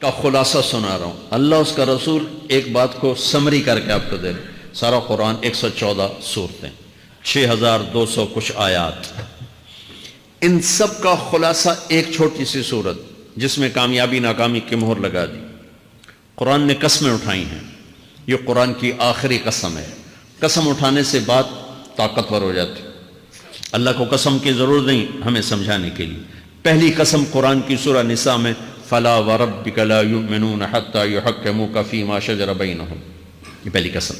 کا خلاصہ سنا رہا ہوں. اللہ اس کا رسول ایک بات کو سمری کر کے آپ کو دے رہے. سارا قرآن 114 سورتیں، 6200 کچھ آیات، ان سب کا خلاصہ ایک چھوٹی سی صورت جس میں کامیابی ناکامی کی مہر لگا دی. قرآن نے قسمیں اٹھائی ہیں، یہ قرآن کی آخری قسم ہے. قسم اٹھانے سے بات طاقتور ہو جاتی. اللہ کو قسم کی ضرورت نہیں ہمیں سمجھانے کے لیے. پہلی قسم قرآن کی سورہ نساء میں فَلَا وَرَبِّكَ لَا يُؤْمِنُونَ حَتَّى يُحَكِّمُوكَ فِي مَا شَجَرَ بَيْنَهُمْ، یہ پہلی قسم.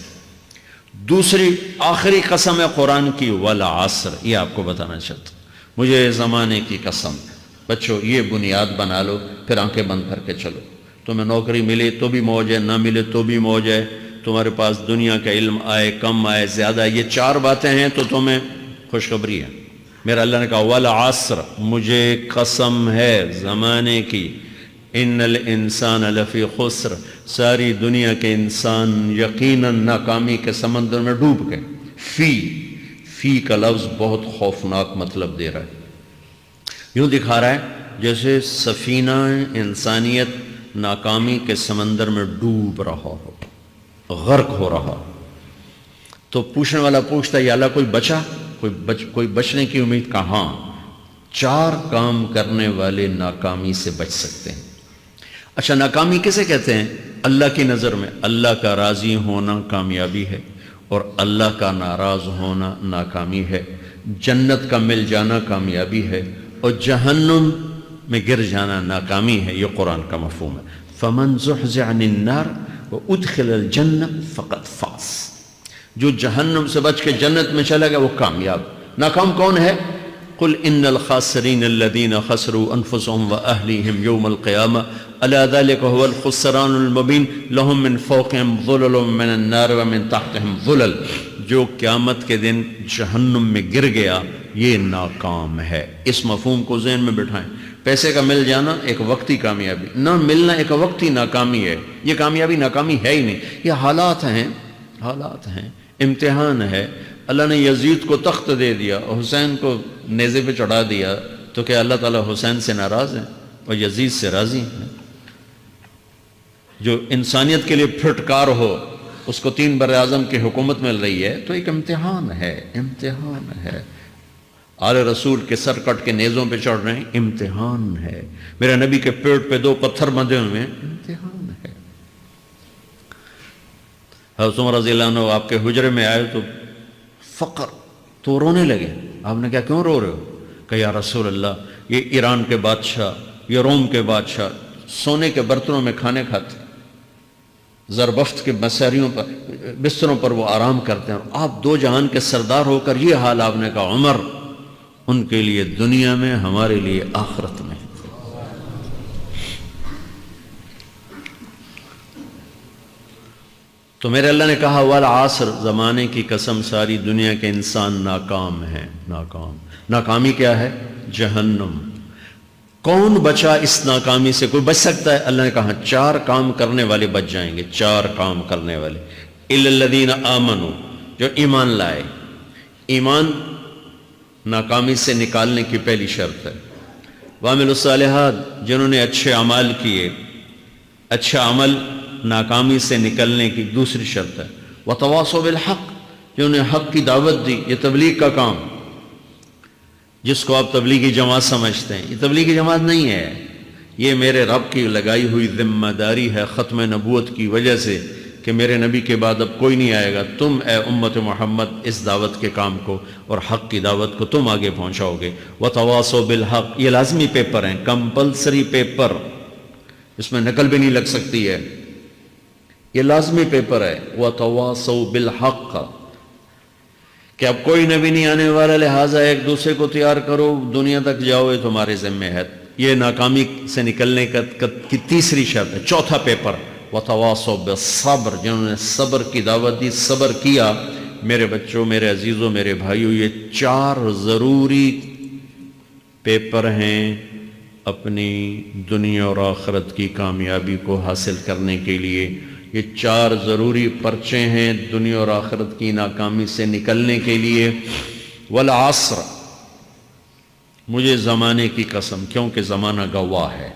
دوسری آخری قسم ہے قرآن کی وَالْعَصْرِ، یہ آپ کو بتانا چاہتا ہوں. مجھے زمانے کی قسم. بچوں یہ بنیاد بنا لو، پھر آنکھیں بند کر کے چلو. تمہیں نوکری ملے تو بھی موج ہے، نہ ملے تو بھی موج ہے. تمہارے پاس دنیا کا علم آئے، کم آئے، زیادہ، یہ چار باتیں ہیں تو تمہیں خوشخبری ہے. میرا اللہ نے کہا وَالْعَصْرِ، مجھے قسم ہے زمانے کی. ان الانسان لفی خسر، ساری دنیا کے انسان یقیناً ناکامی کے سمندر میں ڈوب گئے. فی کا لفظ بہت خوفناک مطلب دے رہا ہے. یوں دکھا رہا ہے جیسے سفینہ انسانیت ناکامی کے سمندر میں ڈوب رہا ہو، غرق ہو رہا. تو پوچھنے والا پوچھتا ہے یا اللہ کوئی بچا، کوئی بچنے کی امید؟ کہاں؟ چار کام کرنے والے ناکامی سے بچ سکتے ہیں. اچھا ناکامی کسے کہتے ہیں؟ اللہ کی نظر میں اللہ کا راضی ہونا کامیابی ہے، اور اللہ کا ناراض ہونا ناکامی ہے. جنت کا مل جانا کامیابی ہے، اور جہنم میں گر جانا ناکامی ہے. یہ قرآن کا مفہوم ہے. فَمَنْ زُحْزِحَ عَنِ النَّارِ وَأُدْخِلَ الْجَنَّةَ فَقَدْ فَازَ، جو جہنم سے بچ کے جنت میں چلا گیا وہ کامیاب. ناکام کون ہے؟ قُلْ إِنَّ الْخَاسِرِينَ الَّذِينَ خَسِرُوا أَنفُسَهُمْ وَأَهْلِيهِمْ يَوْمَ الْقِيَامَةِ أَلَا ذَلِكَ هُوَ الْخُسْرَانُ الْمُبِينُ لَهُم مِّن فَوْقِهِمْ ظُلُلٌ مِّنَ النَّارِ وَمِن تَحْتِهِمْ ظُلَلٌ. جو قیامت کے دن جہنم میں گر گیا یہ ناکام ہے. اس مفہوم کو ذہن میں بٹھائیں. پیسے کا مل جانا ایک وقتی کامیابی، نہ ملنا ایک وقتی ناکامی ہے. یہ کامیابی ناکامی ہے ہی نہیں، یہ حالات ہیں، امتحان ہے. اللہ نے یزید کو تخت دے دیا اور حسین کو نیزے پہ چڑھا دیا، تو کیا اللہ تعالیٰ حسین سے ناراض ہے اور یزید سے راضی ہے؟ جو انسانیت کے لیے پھٹکار ہو اس کو 3 بر اعظم کی حکومت مل رہی ہے تو ایک امتحان ہے. آل رسول کے سر کٹ کے نیزوں پہ چڑھ رہے ہیں، امتحان ہے. میرے نبی کے پیٹ پہ 2 پتھر بندھے ہوئے ہیں، امتحان ہے. حضرت عمر رضی اللہ عنہ آپ کے حجرے میں آئے تو فقر، تو رونے لگے. آپ نے کہا کیوں رو رہے ہو؟ کہ یا رسول اللہ یہ ایران کے بادشاہ، یہ روم کے بادشاہ سونے کے برتنوں میں کھانے کھاتے، زربفت کے بستروں پر وہ آرام کرتے ہیں، اور آپ 2 جہان کے سردار ہو کر یہ حال. آپ نے کہا عمر ان کے لیے دنیا میں، ہمارے لیے آخرت میں. تو میرے اللہ نے کہا والعصر، زمانے کی قسم ساری دنیا کے انسان ناکام ہیں. ناکامی کیا ہے؟ جہنم. کون بچا اس ناکامی سے؟ کوئی بچ سکتا ہے؟ اللہ نے کہا 4 کام کرنے والے بچ جائیں گے. 4 کام کرنے والے. اِلَّا الَّذِينَ آمَنُوا، جو ایمان لائے. ایمان ناکامی سے نکالنے کی پہلی شرط ہے. وَعَمِلُوا الصَّالِحَاتِ، جنہوں نے اچھے اعمال کیے. اچھا عمل ناکامی سے نکلنے کی دوسری شرط ہے. وَتَوَاصَوْا بِالْحَقِّ، جنہوں نے حق کی دعوت دی. یہ تبلیغ کا کام، جس کو آپ تبلیغی جماعت سمجھتے ہیں، یہ تبلیغی جماعت نہیں ہے. یہ میرے رب کی لگائی ہوئی ذمہ داری ہے ختم نبوت کی وجہ سے کہ میرے نبی کے بعد اب کوئی نہیں آئے گا. تم اے امت محمد اس دعوت کے کام کو اور حق کی دعوت کو تم آگے پہنچاؤ گے. وَتَوَاصَوْا بِالْحَقِّ، یہ لازمی پیپر ہیں، کمپلسری پیپر، اس میں نقل بھی نہیں لگ سکتی ہے. یہ لازمی پیپر ہے. وَتَوَاصَوْا بِالْحَقِّ، کہ اب کوئی نبی نہیں آنے والا، لہٰذا ایک دوسرے کو تیار کرو، دنیا تک جاؤ، یہ تمہارے ذمہ ہے. یہ ناکامی سے نکلنے کی تیسری شرط ہے. چوتھا پیپر وَتَوَاصَوْا بِالصَّبْرِ، جنہوں نے صبر کی دعوت دی، صبر کیا. میرے بچوں، میرے عزیزوں، میرے بھائیوں، یہ 4 ضروری پیپر ہیں اپنی دنیا اور آخرت کی کامیابی کو حاصل کرنے کے لیے. یہ 4 ضروری پرچے ہیں دنیا اور آخرت کی ناکامی سے نکلنے کے لیے. والعصر، مجھے زمانے کی قسم، کیونکہ زمانہ گواہ ہے.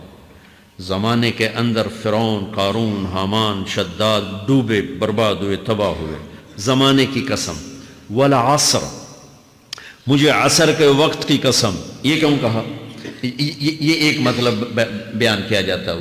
زمانے کے اندر فرعون، قارون، حامان، شداد ڈوبے، برباد ہوئے، تباہ ہوئے. زمانے کی قسم. والعصر، مجھے عصر کے وقت کی قسم. یہ کیوں کہا؟ یہ ایک مطلب بیان کیا جاتا ہے.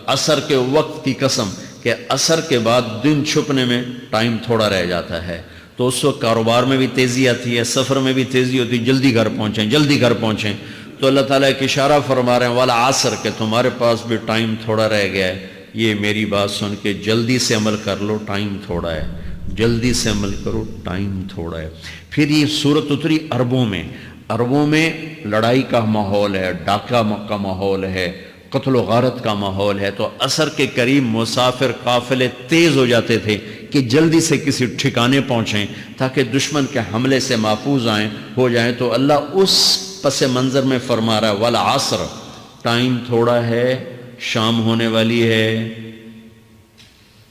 عصر کے وقت کی قسم کہ عصر کے بعد دن چھپنے میں ٹائم تھوڑا رہ جاتا ہے، تو اس وقت کاروبار میں بھی تیزی آتی ہے، سفر میں بھی تیزی ہوتی ہے، جلدی گھر پہنچیں، جلدی گھر پہنچیں. تو اللہ تعالیٰ ایک اشارہ فرما رہے ہیں والعصر کہ تمہارے پاس بھی ٹائم تھوڑا رہ گیا ہے. یہ میری بات سن کے جلدی سے عمل کر لو، ٹائم تھوڑا ہے. جلدی سے عمل کرو، ٹائم تھوڑا ہے. پھر یہ صورت اتری عربوں میں. عربوں میں لڑائی کا ماحول ہے، ڈاکہ کا ماحول ہے، قتل و غارت کا ماحول ہے. تو عصر کے قریب مسافر قافلے تیز ہو جاتے تھے کہ جلدی سے کسی ٹھکانے پہنچیں تاکہ دشمن کے حملے سے محفوظ ہو جائیں. تو اللہ اس پس منظر میں فرما رہا ہے والعصر، ٹائم تھوڑا ہے، شام ہونے والی ہے،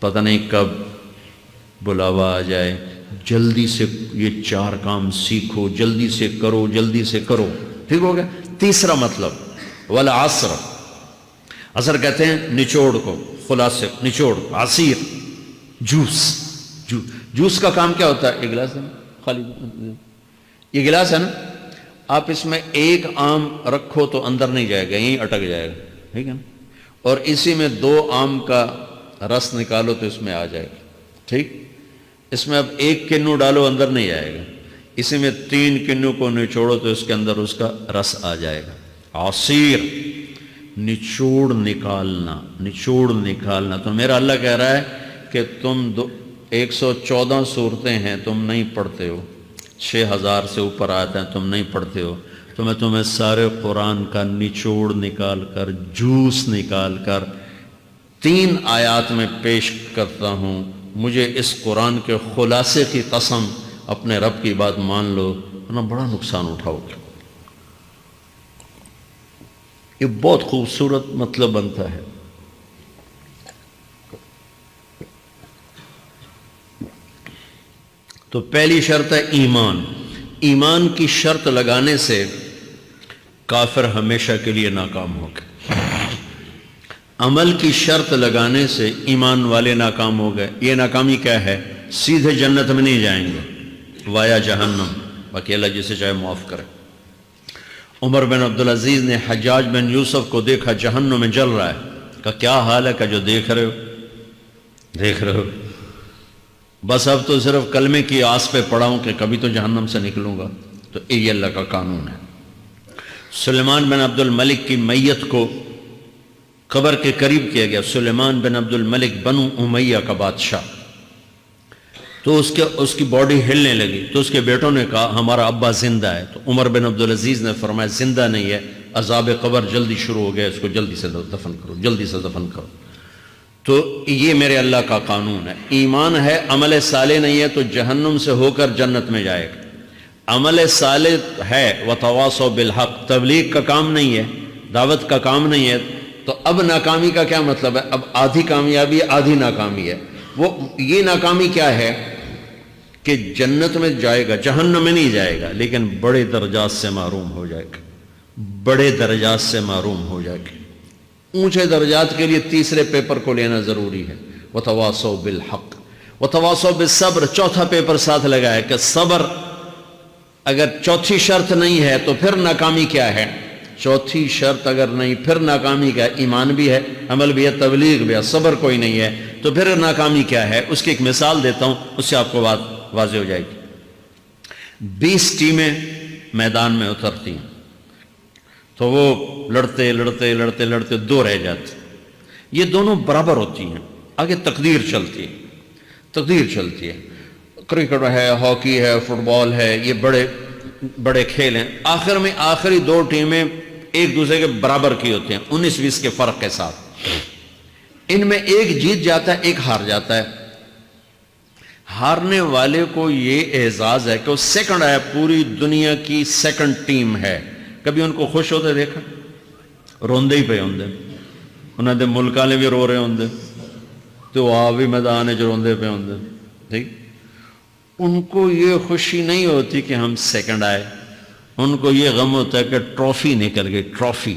پتہ نہیں کب بلاوا آ جائے. جلدی سے یہ 4 کام سیکھو، جلدی سے کرو، جلدی سے کرو. ٹھیک ہو گیا. تیسرا مطلب والعصر، عصر کہتے ہیں نچوڑ کو، خلاصے، نچوڑ، عصیر، جوس کا کام کیا ہوتا ہے؟ یہ گلاس ہے نا، خالی یہ گلاس ہے نا، آپ اس میں ایک آم رکھو تو اندر نہیں جائے گا، یہیں اٹک جائے گا. ٹھیک ہے نا. اور اسی میں 2 آم کا رس نکالو تو اس میں آ جائے گا. ٹھیک. اس میں اب 1 کنو ڈالو، اندر نہیں آئے گا. اسی میں 3 کنو کو نچوڑو تو اس کے اندر اس کا رس آ جائے گا. عصیر، نچوڑ نکالنا، نچوڑ نکالنا. تو میرا اللہ کہہ رہا ہے کہ تم 114 صورتیں ہیں تم نہیں پڑھتے ہو، 6000 سے اوپر آتے ہیں تم نہیں پڑھتے ہو، تو میں تمہیں سارے قرآن کا نچوڑ نکال کر، جوس نکال کر 3 آیات میں پیش کرتا ہوں. مجھے اس قرآن کے خلاصے کی قسم، اپنے رب کی بات مان لو ورنہ بڑا نقصان اٹھاؤ گے. یہ بہت خوبصورت مطلب بنتا ہے. تو پہلی شرط ہے ایمان. ایمان کی شرط لگانے سے کافر ہمیشہ کے لیے ناکام ہو گئے. عمل کی شرط لگانے سے ایمان والے ناکام ہو گئے. یہ ناکامی کیا ہے؟ سیدھے جنت میں نہیں جائیں گے، وایا جہنم. باقی اللہ جسے چاہے معاف کرے. عمر بن عبدالعزیز نے حجاج بن یوسف کو دیکھا جہنم میں جل رہا ہے، کہا کیا حال ہے؟ کہ جو دیکھ رہے ہو، بس اب تو صرف کلمے کی آس پہ پڑا ہوں کہ کبھی تو جہنم سے نکلوں گا. تو یہ اللہ کا قانون ہے. سلیمان بن عبد الملک کی میت کو قبر کے قریب کیا گیا. سلیمان بن عبد الملک بنو امیہ کا بادشاہ. تو اس کی باڈی ہلنے لگی. تو اس کے بیٹوں نے کہا ہمارا ابا زندہ ہے. تو عمر بن عبدالعزیز نے فرمایا زندہ نہیں ہے، عذاب قبر جلدی شروع ہو گیا، اس کو جلدی سے دفن کرو، جلدی سے دفن کرو. تو یہ میرے اللہ کا قانون ہے. ایمان ہے، عمل صالح نہیں ہے تو جہنم سے ہو کر جنت میں جائے گا. عمل صالح ہے وتواصوا بالحق، تبلیغ کا کام نہیں ہے، دعوت کا کام نہیں ہے. تو اب ناکامی کا کیا مطلب ہے؟ اب آدھی کامیابی ہے، آدھی ناکامی ہے. وہ یہ ناکامی کیا ہے کہ جنت میں جائے گا، جہنم میں نہیں جائے گا، لیکن بڑے درجات سے محروم ہو جائے گا، بڑے درجات سے محروم ہو جائے گا. اونچے درجات کے لیے تیسرے پیپر کو لینا ضروری ہے. وتواصوا بالحق وتواصوا بالصبر. چوتھا پیپر ساتھ لگا ہے کہ صبر. اگر چوتھی شرط نہیں ہے تو پھر ناکامی کیا ہے؟ چوتھی شرط اگر نہیں پھر ناکامی کیا ہے؟ ایمان بھی ہے، عمل بھی ہے، تبلیغ بھی ہے، صبر کوئی نہیں ہے تو پھر ناکامی کیا ہے؟ اس کی ایک مثال دیتا ہوں، اس سے آپ کو بات واضح ہو جائے گی. 20 ٹیمیں میدان میں اترتی ہیں تو وہ لڑتے لڑتے لڑتے لڑتے 2 رہ جاتے. یہ دونوں برابر ہوتی ہیں. آگے تقدیر چلتی ہے، تقدیر چلتی ہے. کرکٹ ہے، ہاکی ہے، فٹ بال ہے، یہ بڑے بڑے کھیل ہیں. آخر میں آخری 2 ٹیمیں ایک دوسرے کے برابر کی ہوتی ہیں، 19-20 کے فرق کے ساتھ. ان میں ایک جیت جاتا ہے، ایک ہار جاتا ہے. ہارنے والے کو یہ اعزاز ہے کہ وہ سیکنڈ ہے، پوری دنیا کی سیکنڈ ٹیم ہے. کبھی ان کو خوش ہوتے دیکھا؟ روندے ہی پہ ہوندے، انہوں نے ملک والے بھی رو رہے ہوندے تو آپ بھی میدان ہے جو روندے پہ ہوندے. ٹھیک. ان کو یہ خوشی نہیں ہوتی کہ ہم سیکنڈ آئے، ان کو یہ غم ہوتا ہے کہ ٹرافی نکل گئی. ٹرافی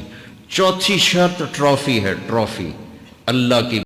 چوتھی شرط ٹرافی ہے، ٹرافی اللہ کی